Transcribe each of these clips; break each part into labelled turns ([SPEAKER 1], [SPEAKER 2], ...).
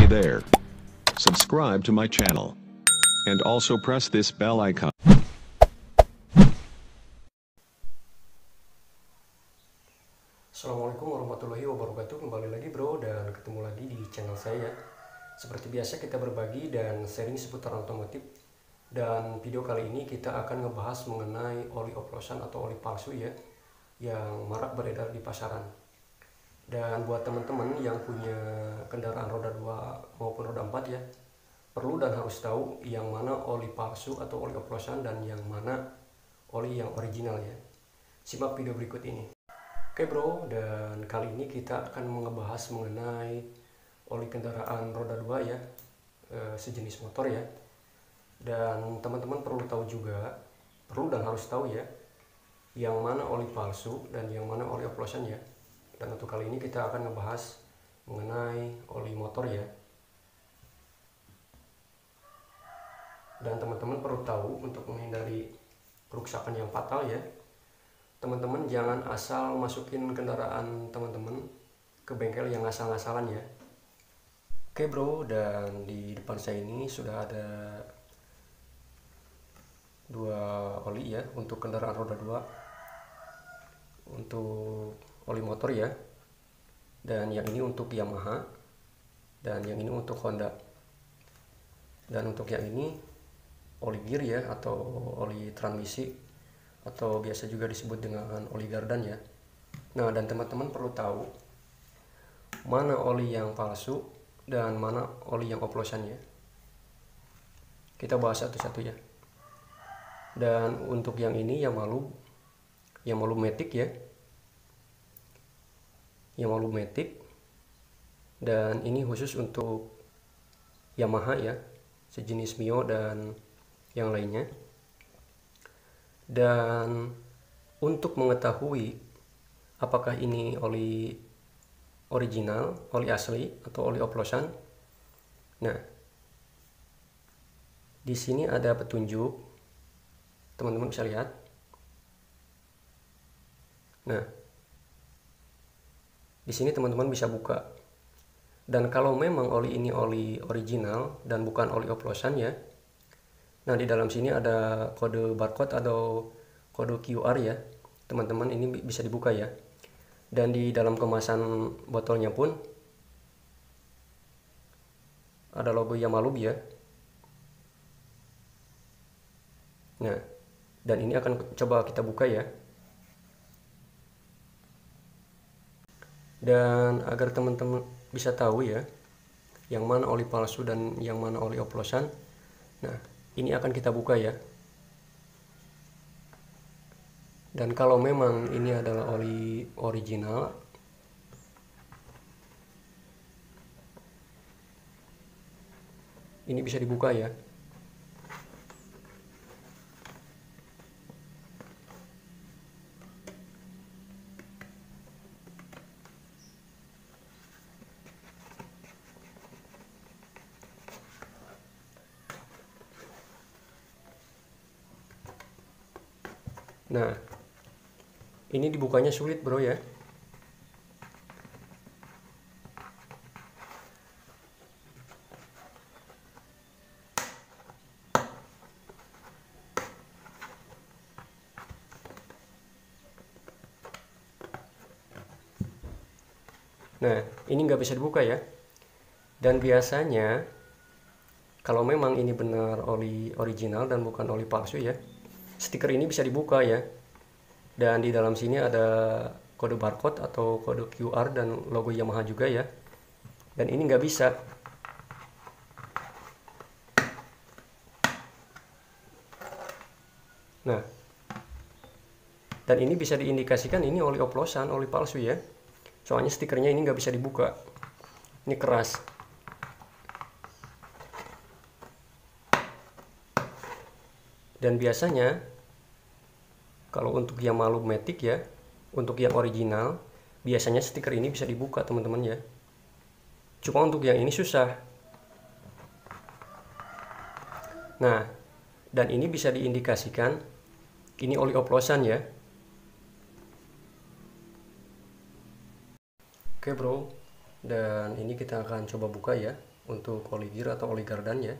[SPEAKER 1] Hey there. Subscribe to my channel. And also press this bell icon.
[SPEAKER 2] Assalamualaikum warahmatullahi wabarakatuh. Kembali lagi bro, dan ketemu lagi di channel saya. Seperti biasa kita berbagi dan sharing seputar otomotif. Dan video kali ini kita akan ngebahas mengenai oli oplosan atau oli palsu ya, yang marak beredar di pasaran. Dan buat teman-teman yang punya kendaraan roda 2 maupun roda 4 ya, perlu dan harus tahu yang mana oli palsu atau oli oplosan dan yang mana oli yang original ya. Simak video berikut ini. Oke bro, dan kali ini kita akan ngebahas mengenai oli kendaraan roda 2 ya, sejenis motor ya. Dan teman-teman perlu tahu juga, perlu dan harus tahu ya, yang mana oli palsu dan yang mana oli oplosan ya. Dan untuk kali ini kita akan ngebahas mengenai oli motor ya. Dan teman-teman perlu tahu untuk menghindari kerusakan yang fatal ya, teman-teman jangan asal masukin kendaraan teman-teman ke bengkel yang asal-asalan ya. Oke bro, dan di depan saya ini sudah ada dua oli ya untuk kendaraan roda 2, untuk oli motor ya, dan yang ini untuk Yamaha, dan yang ini untuk Honda. Dan untuk yang ini oli gear ya, atau oli transmisi, atau biasa juga disebut dengan oli gardan ya. Nah, dan teman-teman perlu tahu mana oli yang palsu dan mana oli yang oplosan ya. Kita bahas satu-satu ya. Dan untuk yang ini Yamaha Matic ya, Yamaha Matic, dan ini khusus untuk Yamaha ya, sejenis Mio dan yang lainnya. Dan untuk mengetahui apakah ini oli original, oli asli, atau oli oplosan, nah di sini ada petunjuk, teman-teman bisa lihat. Nah, di sini teman-teman bisa buka. Dan kalau memang oli ini oli original dan bukan oli oplosan ya, nah di dalam sini ada kode barcode atau kode QR ya, teman-teman ini bisa dibuka ya. Dan di dalam kemasan botolnya pun ada logo Yamaha ya. Nah, dan ini akan coba kita buka ya. Dan agar teman-teman bisa tahu ya, yang mana oli palsu dan yang mana oli oplosan, nah ini akan kita buka ya. Dan kalau memang ini adalah oli original, ini bisa dibuka ya. Nah, ini dibukanya sulit bro ya. Nah, ini nggak bisa dibuka ya. Dan biasanya kalau memang ini benar oli original dan bukan oli palsu ya, stiker ini bisa dibuka ya. Dan di dalam sini ada kode barcode atau kode QR dan logo Yamaha juga ya. Dan ini nggak bisa. Nah, dan ini bisa diindikasikan ini oli oplosan, oli palsu ya. Soalnya stikernya ini nggak bisa dibuka. Ini keras. Dan biasanya kalau untuk Yamaha Matic ya, untuk yang original, biasanya stiker ini bisa dibuka teman-teman ya. Cuma untuk yang ini susah. Nah, dan ini bisa diindikasikan ini oli oplosan ya. Oke bro, dan ini kita akan coba buka ya. untuk oli gear atau oli gardan ya.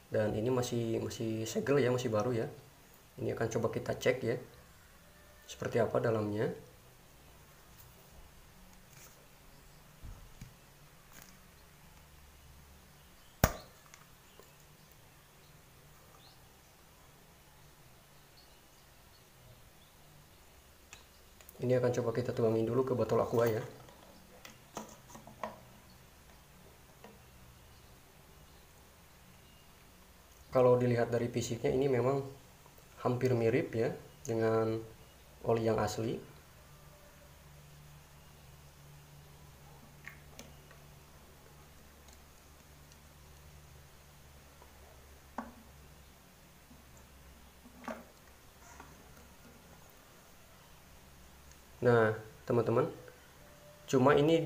[SPEAKER 2] Dan ini masih segel ya, masih baru ya. Ini akan coba kita cek ya, seperti apa dalamnya. Ini akan coba kita tuangin dulu ke botol aqua ya. Kalau dilihat dari fisiknya ini memang hampir mirip ya dengan oli yang asli. Nah, teman-teman, cuma ini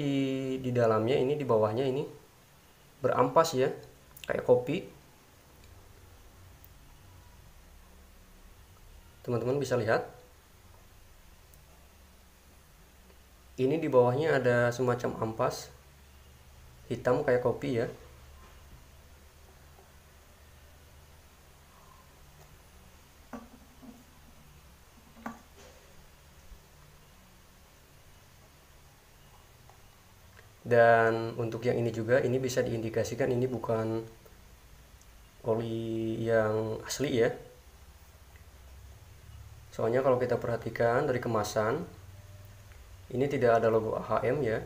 [SPEAKER 2] di dalamnya ini, di bawahnya ini berampas ya, kayak kopi. Teman-teman bisa lihat. Ini di bawahnya ada semacam ampas hitam kayak kopi ya. Dan untuk yang ini juga, ini bisa diindikasikan ini bukan oli yang asli ya. Soalnya kalau kita perhatikan dari kemasan, ini tidak ada logo AHM ya.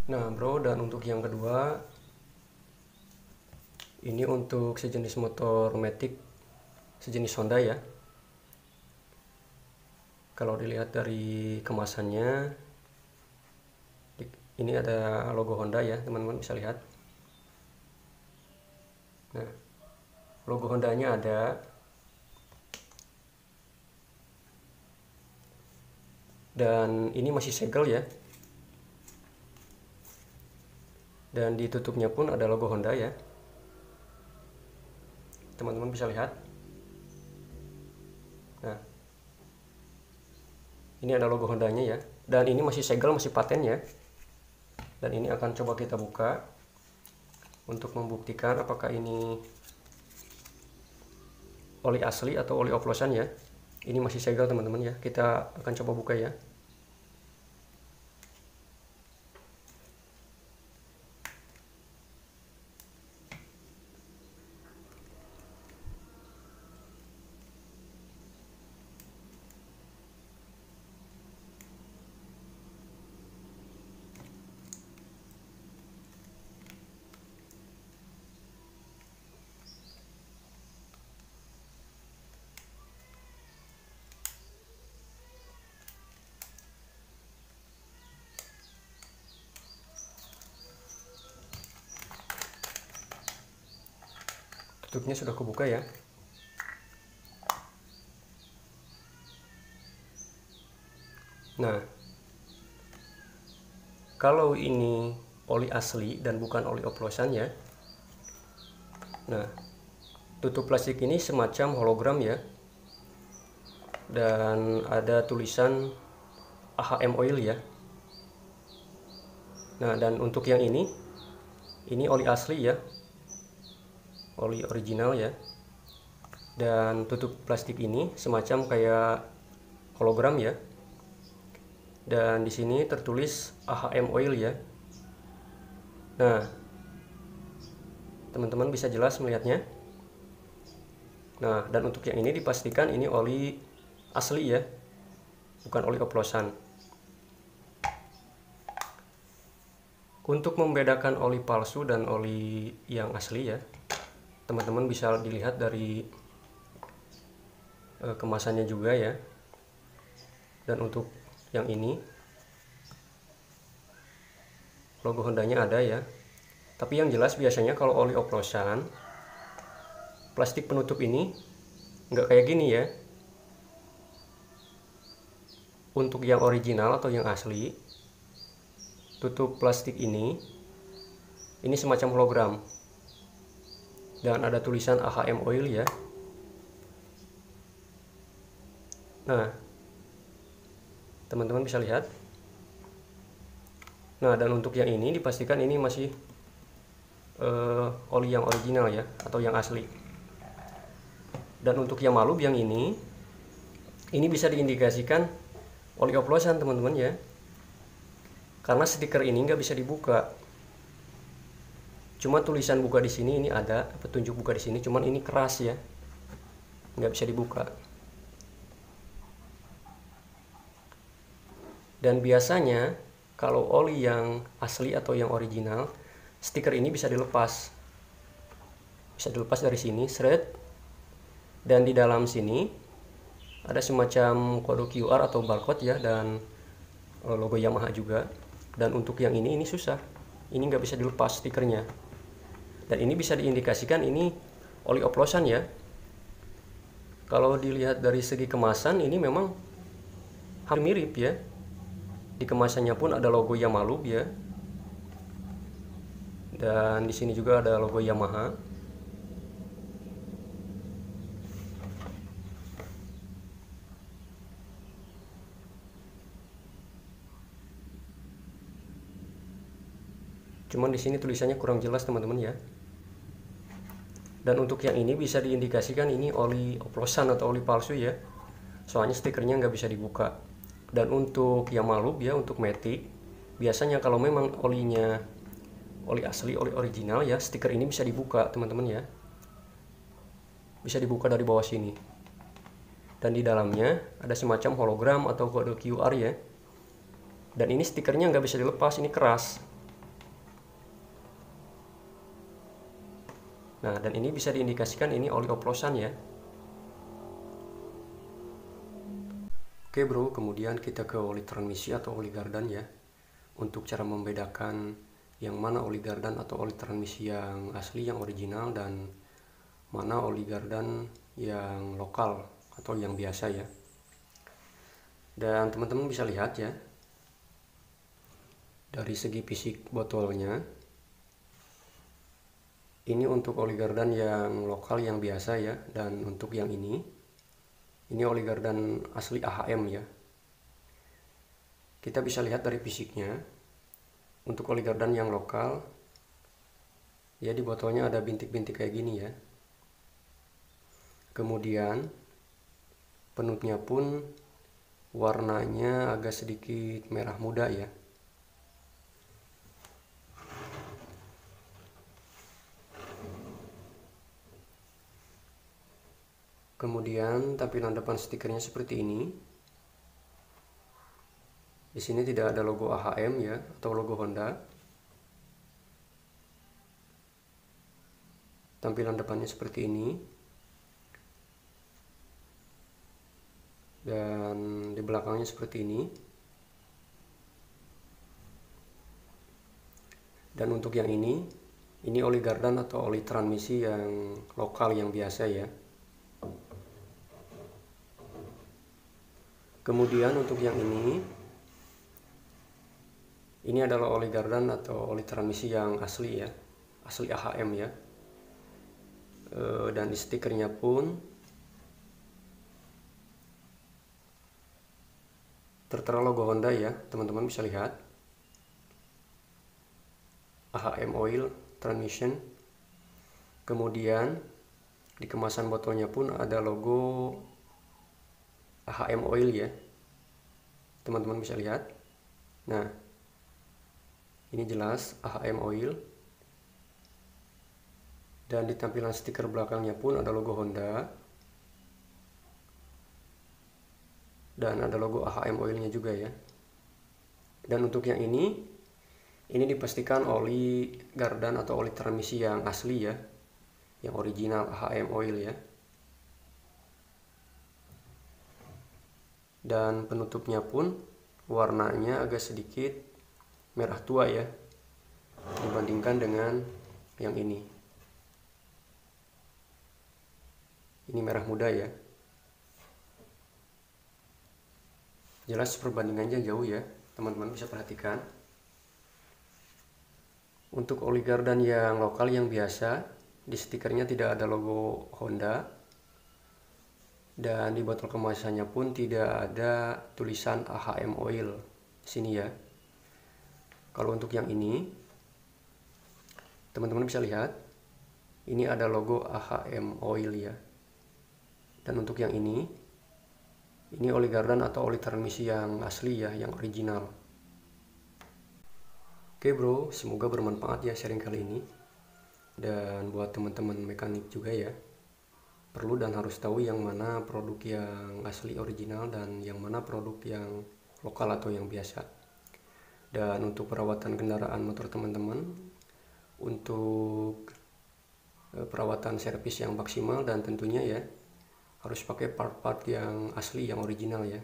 [SPEAKER 2] Nah bro, dan untuk yang kedua, ini untuk sejenis motor Matic, sejenis Honda ya. Kalau dilihat dari kemasannya, ini ada logo Honda ya, teman-teman bisa lihat. Nah, logo Hondanya ada. Dan ini masih segel ya. Dan di tutupnya pun ada logo Honda ya. Teman-teman bisa lihat. Nah, ini ada logo Hondanya ya. Dan ini masih segel, masih paten ya. Dan ini akan coba kita buka untuk membuktikan apakah ini oli asli atau oli oplosan ya. Ini masih segel teman-teman ya. Kita akan coba buka ya. Tutupnya sudah kebuka ya. Nah, kalau ini oli asli dan bukan oli oplosan ya. Nah, tutup plastik ini semacam hologram ya. Dan ada tulisan AHM oil ya. Nah, dan untuk yang ini oli asli ya. Oli original ya. Dan tutup plastik ini semacam kayak hologram ya. Dan di sini tertulis AHM oil ya. Nah, teman-teman bisa jelas melihatnya. Nah, dan untuk yang ini dipastikan ini oli asli ya, bukan oli oplosan. Untuk membedakan oli palsu dan oli yang asli ya, teman-teman bisa dilihat dari kemasannya juga ya. Dan untuk yang ini logo Hondanya ada ya. Tapi yang jelas biasanya kalau oli oplosan, plastik penutup ini nggak kayak gini ya. Untuk yang original atau yang asli, tutup plastik ini semacam hologram. Dan ada tulisan AHM oil ya. Nah, Teman-teman bisa lihat. Nah, dan untuk yang ini dipastikan ini masih oli yang original ya, atau yang asli. Dan untuk yang malub yang ini bisa diindikasikan oli oplosan teman-teman ya, karena stiker ini nggak bisa dibuka. Cuma tulisan buka di sini, ini ada petunjuk buka di sini, cuman ini keras ya, nggak bisa dibuka. Dan biasanya kalau oli yang asli atau yang original, stiker ini bisa dilepas dari sini, shred. Dan di dalam sini ada semacam kode QR atau barcode ya, dan logo Yamaha juga. Dan untuk yang ini susah, ini nggak bisa dilepas stikernya. Dan ini bisa diindikasikan ini oli oplosan ya. Kalau dilihat dari segi kemasan, ini memang hampir mirip ya. Di kemasannya pun ada logo Yamaha ya. Dan di sini juga ada logo Yamaha. Cuman di sini tulisannya kurang jelas teman-teman ya. Dan untuk yang ini bisa diindikasikan ini oli oplosan atau oli palsu ya. Soalnya stikernya nggak bisa dibuka. Dan untuk yang malub ya, untuk Matic, biasanya kalau memang olinya oli asli, oli original ya, stiker ini bisa dibuka teman-teman ya. Bisa dibuka dari bawah sini. Dan di dalamnya ada semacam hologram atau kode QR ya. Dan ini stikernya nggak bisa dilepas, ini keras. Nah, dan ini bisa diindikasikan ini oli oplosan ya. Oke bro, kemudian kita ke oli transmisi atau oli gardan ya. Untuk cara membedakan yang mana oli gardan atau oli transmisi yang asli, yang original, dan mana oli gardan yang lokal atau yang biasa ya. Dan teman-teman bisa lihat ya, dari segi fisik botolnya, ini untuk oli gardan yang lokal, yang biasa ya. Dan untuk yang ini oli gardan asli AHM ya. Kita bisa lihat dari fisiknya. Untuk oli gardan yang lokal, ya di botolnya ada bintik-bintik kayak gini ya. Kemudian penutnya pun warnanya agak sedikit merah muda ya. Kemudian tampilan depan stikernya seperti ini. Di sini tidak ada logo AHM ya, atau logo Honda. Tampilan depannya seperti ini. Dan di belakangnya seperti ini. Dan untuk yang ini oli gardan atau oli transmisi yang lokal, yang biasa ya. Kemudian untuk yang ini adalah oli gardan atau oli transmisi yang asli ya, asli AHM ya. Dan di stikernya pun tertera logo Honda ya, teman-teman bisa lihat. AHM Oil Transmission. Kemudian di kemasan botolnya pun ada logo AHM Oil ya, teman-teman bisa lihat. Nah, ini jelas AHM Oil. Dan di tampilan stiker belakangnya pun ada logo Honda. Dan ada logo AHM Oilnya juga ya. Dan untuk yang ini dipastikan oli gardan atau oli transmisi yang asli ya, yang original AHM Oil ya. Dan penutupnya pun warnanya agak sedikit merah tua ya, dibandingkan dengan yang ini. Ini merah muda ya. Jelas perbandingannya jauh ya, teman-teman bisa perhatikan. Untuk oli gardan yang lokal, yang biasa, di stikernya tidak ada logo Honda. Dan di botol kemasannya pun tidak ada tulisan AHM Oil sini ya. Kalau untuk yang ini, teman-teman bisa lihat, ini ada logo AHM Oil ya. Dan untuk yang ini oli gardan atau oli transmisi yang asli ya, yang original. Oke bro, semoga bermanfaat ya sharing kali ini. Dan buat teman-teman mekanik juga ya, perlu dan harus tahu yang mana produk yang asli original dan yang mana produk yang lokal atau yang biasa. Dan untuk perawatan kendaraan motor teman-teman, untuk perawatan servis yang maksimal dan tentunya ya harus pakai part-part yang asli, yang original ya.